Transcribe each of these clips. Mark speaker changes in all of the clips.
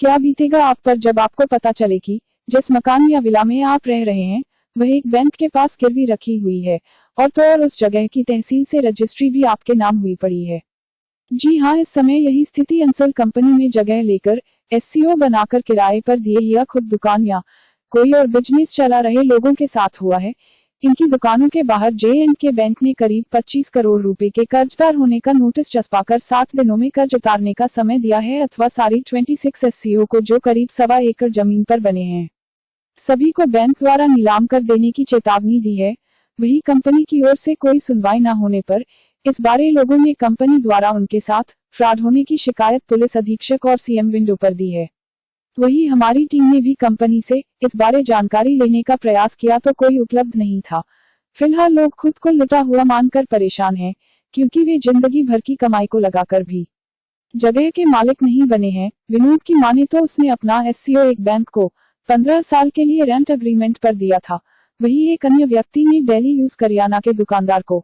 Speaker 1: क्या बीतेगा आप पर जब आपको पता चले कि जिस मकान या विला में आप रह रहे हैं वह एक बैंक के पास गिरवी रखी हुई है और तो और उस जगह की तहसील से रजिस्ट्री भी आपके नाम हुई पड़ी है। जी हाँ, इस समय यही स्थिति अंसल कंपनी में जगह लेकर एससीओ बनाकर किराए पर दिए या खुद दुकान या कोई और बिजनेस चला रहे लोगों के साथ हुआ है। इनकी दुकानों के बाहर J&K बैंक ने करीब 25 करोड़ रुपए के कर्जदार होने का नोटिस चस्पाकर 7 दिनों में कर्ज उतारने का समय दिया है अथवा सारी 26 एससीओ को जो करीब 1.25 एकड़ जमीन पर बने हैं सभी को बैंक द्वारा नीलाम कर देने की चेतावनी दी है। वही कंपनी की ओर से कोई सुनवाई न होने पर इस बारे लोगों ने कंपनी द्वारा उनके साथ फ्रॉड होने की शिकायत पुलिस अधीक्षक और सीएम विंडो पर दी है। वही हमारी टीम ने भी कंपनी से इस बारे जानकारी लेने का प्रयास किया तो कोई उपलब्ध नहीं था। फिलहाल लोग खुद को लुटा हुआ मानकर परेशान हैं क्योंकि वे जिंदगी भर की कमाई को लगाकर भी जगह के मालिक नहीं बने हैं। विनोद की माने तो उसने अपना एससीओ एक बैंक को 15 साल के लिए रेंट एग्रीमेंट पर दिया था। वही एक अन्य व्यक्ति ने डेली यूज करियाना के दुकानदार को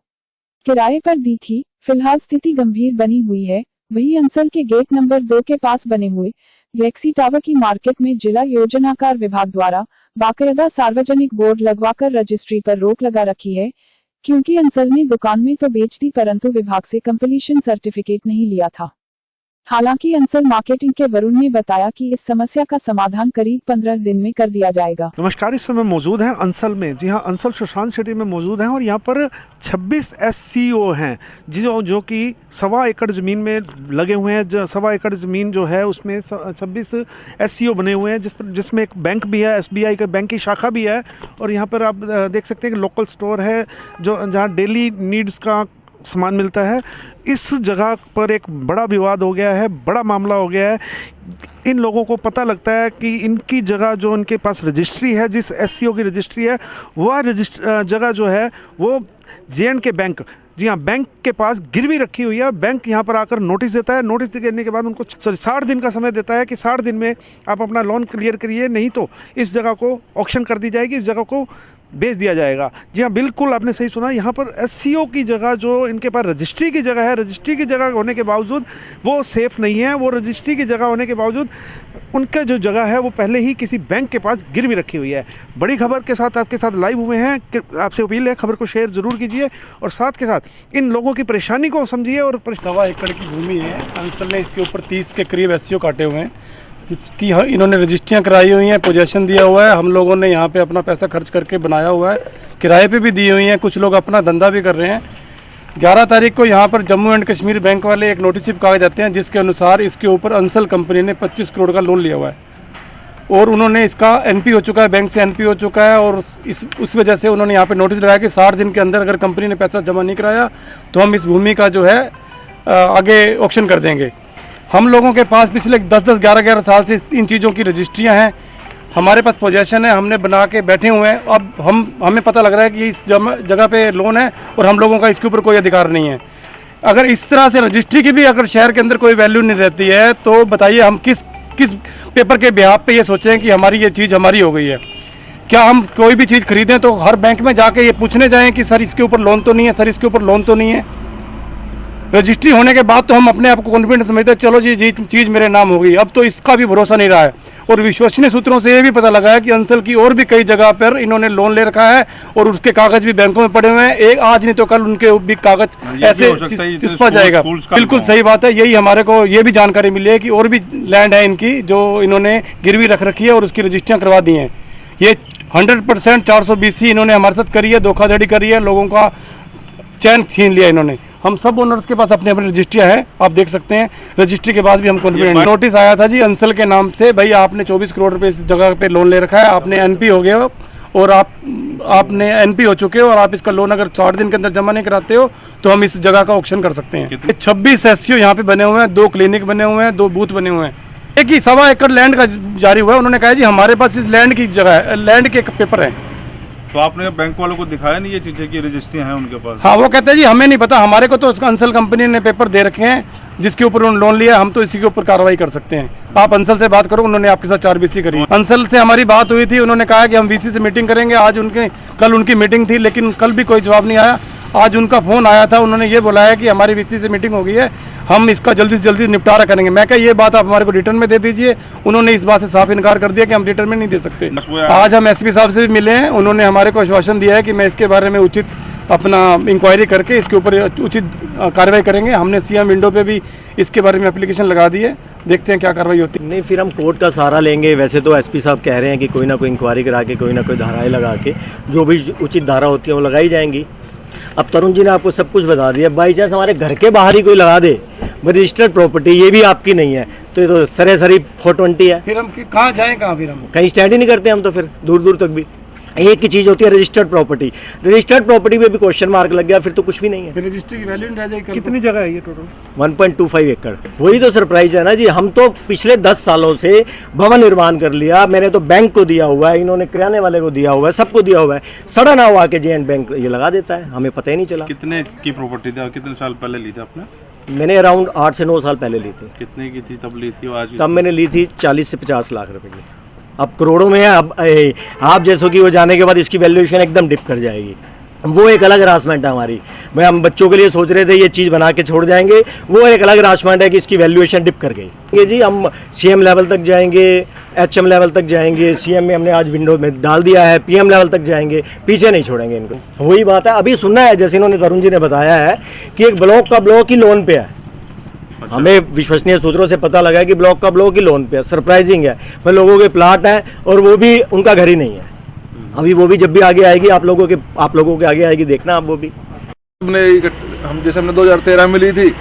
Speaker 1: किराए पर दी थी। फिलहाल स्थिति गंभीर बनी हुई है। वही अंसल के गेट नंबर 2 के पास बने हुए गैलेक्सी टावर की मार्केट में जिला योजनाकार विभाग द्वारा बाकायदा सार्वजनिक बोर्ड लगवाकर रजिस्ट्री पर रोक लगा रखी है क्योंकि अंसल ने दुकान में तो बेच दी परंतु विभाग से कंप्लीशन सर्टिफिकेट नहीं लिया था। हालांकि अंसल मार्केटिंग के वरुण ने बताया कि इस समस्या का समाधान करीब 15 दिन में कर दिया जाएगा।
Speaker 2: नमस्कार, इस समय मौजूद हैं अंसल में। जी हाँ, अंसल सुशांत सिटी में मौजूद हैं और यहाँ पर 26 एससीओ हैं जो कि 1.25 एकड़ ज़मीन में लगे हुए हैं। 1.25 एकड़ ज़मीन जो है उसमें 26 एससीओ बने हुए हैं जिसमें एक बैंक भी है, एसबीआई का बैंक की शाखा भी है। और यहाँ पर आप देख सकते हैं कि लोकल स्टोर है जहाँ डेली नीड्स का सामान मिलता है। इस जगह पर एक बड़ा विवाद हो गया है, बड़ा मामला हो गया है। इन लोगों को पता लगता है कि इनकी जगह जो इनके पास रजिस्ट्री है, जिस एससीओ की रजिस्ट्री है, वह जगह जो है वो J&K बैंक, जी हाँ, बैंक के पास गिरवी रखी हुई है। बैंक यहाँ पर आकर नोटिस देता है। नोटिस देने के बाद उनको 60 दिन का समय देता है कि 60 दिन में आप अपना लोन क्लियर करिए, नहीं तो इस जगह को ऑक्शन कर दी जाएगी, इस जगह को बेच दिया जाएगा। जी हाँ, बिल्कुल आपने सही सुना। यहाँ पर एससीओ की जगह जो इनके पास रजिस्ट्री की जगह है, रजिस्ट्री की जगह होने के बावजूद वो सेफ़ नहीं है। वो रजिस्ट्री की जगह होने के बावजूद उनका जो जगह है वो पहले ही किसी बैंक के पास गिरवी रखी हुई है। बड़ी खबर के साथ आपके साथ लाइव हुए हैं। आपसे अपील है, खबर को शेयर ज़रूर कीजिए और साथ के साथ इन लोगों की परेशानी को समझिए। और
Speaker 3: 1.25 एकड़ की भूमि है। अंसल ने इसके ऊपर 30 के करीब एससीओ काटे हुए हैं। इसकी इन्होंने रजिस्ट्रियाँ कराई हुई हैं, पोजेसन दिया हुआ है। हम लोगों ने यहाँ पे अपना पैसा खर्च करके बनाया हुआ है, किराए पे भी दी हुई हैं। कुछ लोग अपना धंधा भी कर रहे हैं। 11 तारीख को यहाँ पर जम्मू एंड कश्मीर बैंक वाले एक नोटिस चिपकाए जाते हैं जिसके अनुसार इसके ऊपर अंसल कंपनी ने 25 करोड़ का लोन लिया हुआ है और उन्होंने इसका एनपी हो चुका है, बैंक से एनपी हो चुका है। और उस वजह से उन्होंने यहाँ पे नोटिस लगाया कि 60 दिन के अंदर अगर कंपनी ने पैसा जमा नहीं कराया तो हम इस भूमि का जो है आगे ऑक्शन कर देंगे। हम लोगों के पास पिछले 10-10, 11-11 साल से इन चीज़ों की रजिस्ट्रियाँ हैं, हमारे पास पोजेसन है, हमने बना के बैठे हुए हैं। अब हमें पता लग रहा है कि इस जगह पे लोन है और हम लोगों का इसके ऊपर कोई अधिकार नहीं है। अगर इस तरह से रजिस्ट्री की भी अगर शहर के अंदर कोई वैल्यू नहीं रहती है तो बताइए हम किस पेपर के बिहाफ पे ये सोचें कि हमारी ये चीज़ हमारी हो गई है। क्या हम कोई भी चीज़ खरीदें तो हर बैंक में जाके ये पूछने जाएँ कि सर इसके ऊपर लोन तो नहीं है, सर इसके ऊपर लोन तो नहीं है। रजिस्ट्री होने के बाद तो हम अपने आप को कॉन्फिडेंस समझते हैं, चलो जी चीज़ मेरे नाम हो गई। अब तो इसका भी भरोसा नहीं रहा है। और विश्वसनीय सूत्रों से ये भी पता लगा है कि अंसल की और भी कई जगह पर इन्होंने लोन ले रखा है और उसके कागज भी बैंकों में पड़े हुए हैं। एक आज नहीं तो कल उनके भी कागज ऐसे चिपका जाएगा। बिल्कुल सही बात है। यही हमारे को ये भी जानकारी मिली है कि और भी लैंड है इनकी जो इन्होंने गिरवी रख रखी है और उसकी रजिस्ट्रियाँ करवा दी हैं। ये 100% 420 इन्होंने हमारे साथ करी है, धोखाधड़ी करी है, लोगों का चैन छीन लिया इन्होंने। हम सब ओनर्स के पास अपनी अपनी रजिस्ट्रियाँ हैं, आप देख सकते हैं। रजिस्ट्री के बाद भी हम कॉन्फिडेंट। नोटिस आया था जी अंसल के नाम से, भाई आपने 24 करोड़ रुपए इस जगह पे लोन ले रखा है, आपने एनपी हो गए हो और आपने एनपी हो चुके हो और आप इसका लोन अगर 60 दिन के अंदर जमा नहीं कराते हो तो हम इस जगह का ऑक्शन कर सकते हैं। 26 एससीओ यहाँ पे बने हुए हैं, 2 क्लिनिक बने हुए हैं, 2 बूथ बने हुए हैं। एक ही 1.25 एकड़ लैंड का जारी हुआ है। उन्होंने कहा जी हमारे पास इस लैंड की जगह है, लैंड के पेपर है।
Speaker 4: तो आपने बैंक वालों को दिखाया नहीं ये चीज़ें की रजिस्ट्री हैं उनके पास?
Speaker 3: हाँ, वो कहते हैं जी हमें नहीं पता, हमारे को तो उसका अंसल कंपनी ने पेपर दे रखे हैं जिसके ऊपर उन्होंने लोन लिया, हम तो इसी के ऊपर कार्रवाई कर सकते हैं। आप अंसल से बात करो, उन्होंने आपके साथ 4BC करी। अंसल से हमारी बात हुई थी, उन्होंने कहा कि हम VC से मीटिंग करेंगे। कल उनकी मीटिंग थी लेकिन कल भी कोई जवाब नहीं आया। आज उनका फ़ोन आया था, उन्होंने ये बोला है कि हमारी VC से मीटिंग हो गई है, हम इसका जल्दी से जल्दी निपटारा करेंगे। मैं क्या ये बात आप हमारे को रिटर्न में दे दीजिए। उन्होंने इस बात से साफ इनकार कर दिया कि हम रिटर्न में नहीं दे सकते। आज हम एसपी साहब से भी मिले हैं, उन्होंने हमारे को आश्वासन दिया है कि मैं इसके बारे में उचित अपना इंक्वायरी करके इसके ऊपर उचित कार्रवाई करेंगे। हमने सीएम विंडो पे भी इसके बारे में एप्लीकेशन लगा दी है, देखते हैं क्या कार्रवाई होती है।
Speaker 5: नहीं, फिर हम कोर्ट का सहारा लेंगे। वैसे तो एसपी साहब कह रहे हैं कि कोई ना कोई इंक्वायरी करा के कोई ना कोई धाराएं लगा के जो भी उचित धारा होती है वो लगाई जाएंगी। अब तरुण जी ने आपको सब कुछ बता दिया। बाई चांस हमारे घर के बाहर ही कोई लगा दे रजिस्टर्ड प्रॉपर्टी, ये भी आपकी नहीं है, तो ये तो सरासरी 420 है।
Speaker 3: फिर हम कहाँ जाएँ, कहाँ फिर हम
Speaker 5: कहीं स्टैंड ही नहीं करते हम तो, फिर दूर दूर तक भी। एक ही चीज़ होती है रजिस्टर्ड प्रॉपर्टी, रजिस्टर्ड प्रॉपर्टी पे भी क्वेश्चन मार्क लग गया, फिर तो कुछ भी नहीं है।
Speaker 3: फिर रजिस्ट्री की वैल्यू नहीं रह जाएगी।
Speaker 2: कितनी जगह है ये टोटल?
Speaker 5: 1.25 एकड़। वही तो सरप्राइज है ना जी। हम तो पिछले 10 सालों से भवन निर्माण कर लिया, मैंने तो बैंक को दिया हुआ है, इन्होंने किराने वाले को दिया हुआ है, सबको दिया हुआ है। सडन हुआ के जे एंड बैंक ये लगा देता है, हमें पता ही नहीं चला।
Speaker 4: कितने की प्रॉपर्टी थी और कितने साल पहले ली थी आपने?
Speaker 5: मैंने अराउंड 8 से 9 साल पहले ली थी।
Speaker 4: कितने की थी तब ली थी और आज?
Speaker 5: तब मैंने ली थी 40 से 50 लाख रुपए की। अब करोड़ों में है। अब आप जैसों की वो जाने के बाद इसकी वैल्यूएशन एकदम डिप कर जाएगी। वो एक अलग हरासमेंट है हमारी। मैं हम बच्चों के लिए सोच रहे थे ये चीज़ बना के छोड़ जाएंगे, वो एक अलग हरासमेंट है कि इसकी वैल्यूएशन डिप कर गई। ये जी हम सीएम लेवल तक जाएंगे, एचएम लेवल तक जाएंगे, सीएम में हमने आज विंडो में डाल दिया है, पीएम लेवल तक जाएंगे, पीछे नहीं छोड़ेंगे इनको। वही बात है, अभी सुनना है जैसे इन्होंने तरुण जी ने बताया है कि एक ब्लॉक का ब्लॉक ही लोन पे है। हमें विश्वसनीय सूत्रों से पता लगा है कि ब्लॉक का ब्लॉक ही लोन पे है। सरप्राइजिंग है, मैं लोगों के प्लाट है और वो भी उनका घर ही नहीं है। अभी वो भी जब भी आगे आएगी आप लोगों के आगे आएगी, देखना आप वो भी।
Speaker 6: हमने 2013 में ली थी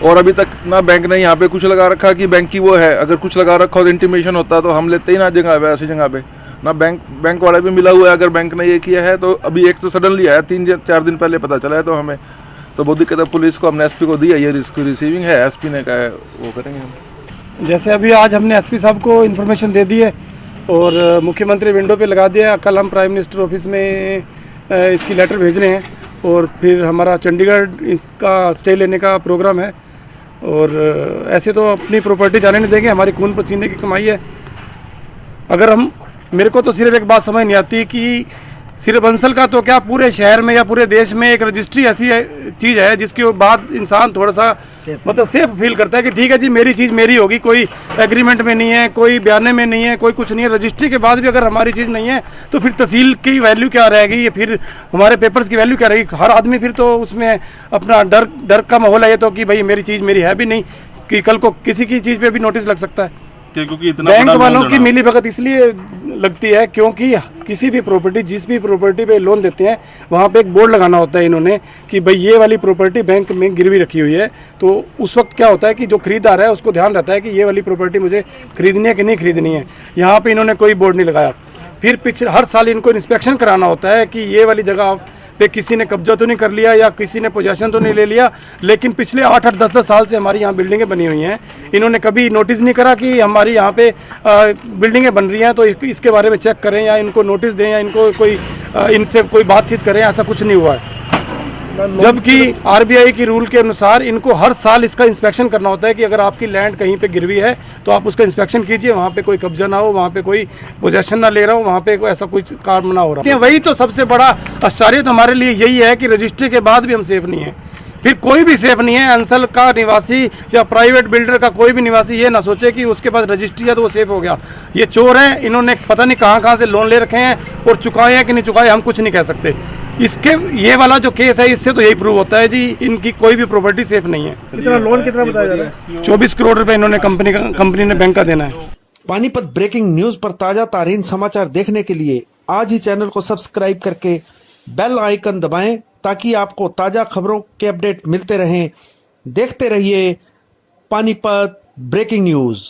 Speaker 6: और अभी तक ना बैंक ने यहाँ पे कुछ लगा रखा कि बैंक की वो है। अगर कुछ लगा रखा हो तो इंटीमेशन होता तो हम लेते ही ना जगह पे, ऐसी जगह पे ना बैंक वाला भी मिला हुआ है। अगर बैंक ने ये किया है तो अभी एक तो सडनली आया, 3-4 दिन पहले पता चला है, तो हमें तो बहुत दिक्कत है। पुलिस को हमने एसपी को दी है, ये रिसीविंग है, एसपी ने कहा है वो करेंगे हम।
Speaker 3: जैसे अभी आज हमने एसपी साहब को इन्फॉर्मेशन दे दी है और मुख्यमंत्री विंडो पे लगा दिया। कल हम प्राइम मिनिस्टर ऑफिस में इसकी लेटर भेज रहे हैं और फिर हमारा चंडीगढ़ इसका स्टे लेने का प्रोग्राम है। और ऐसे तो अपनी प्रॉपर्टी जाने नहीं देंगे, हमारी खून पसीने की कमाई है। अगर हम, मेरे को तो सिर्फ एक बात समझ नहीं आती कि सिर्फ अंसल का तो क्या पूरे शहर में या पूरे देश में एक रजिस्ट्री ऐसी चीज़ है जिसके बाद इंसान थोड़ा सा मतलब सेफ फील करता है कि ठीक है जी मेरी चीज़ मेरी होगी, कोई एग्रीमेंट में नहीं है, कोई बयाने में नहीं है, कोई कुछ नहीं है। रजिस्ट्री के बाद भी अगर हमारी चीज़ नहीं है तो फिर तहसील की वैल्यू क्या रहेगी, या फिर हमारे पेपर्स की वैल्यू क्या रहेगी। हर आदमी फिर तो उसमें अपना डर का माहौल है ये तो कि भाई मेरी चीज़ मेरी है भी नहीं, कि कल को किसी की चीज़ पे भी नोटिस लग सकता है।
Speaker 4: क्योंकि इतना
Speaker 3: बैंक वालों की मिली भगत इसलिए लगती है क्योंकि किसी भी प्रॉपर्टी, जिस भी प्रॉपर्टी पे लोन देते हैं वहाँ पे एक बोर्ड लगाना होता है इन्होंने कि भाई ये वाली प्रॉपर्टी बैंक में गिरवी रखी हुई है। तो उस वक्त क्या होता है कि जो खरीदार है उसको ध्यान रहता है कि ये वाली प्रॉपर्टी मुझे खरीदनी है कि नहीं खरीदनी है। यहाँ पे इन्होंने कोई बोर्ड नहीं लगाया। फिर पिछले हर साल इनको इंस्पेक्शन कराना होता है कि ये वाली जगह पे किसी ने कब्जा तो नहीं कर लिया या किसी ने पोजेशन तो नहीं ले लिया। लेकिन पिछले 8-8, 10-10 साल से हमारी यहाँ बिल्डिंगें बनी हुई हैं, इन्होंने कभी नोटिस नहीं करा कि हमारी यहाँ पे बिल्डिंगें बन रही हैं तो इसके बारे में चेक करें या इनको नोटिस दें या इनको कोई इनसे कोई बातचीत करें। ऐसा कुछ नहीं हुआ है। जबकि आरबीआई की रूल के अनुसार इनको हर साल इसका इंस्पेक्शन करना होता है कि अगर आपकी लैंड कहीं पे गिरवी है तो आप उसका इंस्पेक्शन कीजिए, वहाँ पे कोई कब्जा ना हो, वहाँ पे कोई पोजेशन ना ले रहा हो, वहाँ पे कोई ऐसा कुछ काम ना हो रहा है। वही तो सबसे बड़ा आश्चर्य तो हमारे लिए यही है कि रजिस्ट्री के बाद भी हम सेफ नहीं है। फिर कोई भी सेफ नहीं है। अंसल का निवासी या प्राइवेट बिल्डर का कोई भी निवासी ये ना सोचे कि उसके पास रजिस्ट्री है तो वो सेफ हो गया। ये चोर हैं, इन्होंने पता नहीं कहाँ से लोन ले रखे हैं और चुकाए हैं कि नहीं चुकाए हम कुछ नहीं कह सकते। इसके ये वाला जो केस है इससे तो यही प्रूव होता है जी इनकी कोई भी प्रॉपर्टी सेफ नहीं है।
Speaker 2: कितना लोन कितना बताया जा रहा है?
Speaker 3: 24 करोड़ रुपए इन्होंने कंपनी ने बैंक का देना है।
Speaker 7: पानीपत ब्रेकिंग न्यूज पर ताजा तारीन समाचार देखने के लिए आज ही चैनल को सब्सक्राइब करके बेल आइकन दबाएं ताकि आपको ताजा खबरों के अपडेट मिलते रहें। देखते रहिए पानीपत ब्रेकिंग न्यूज।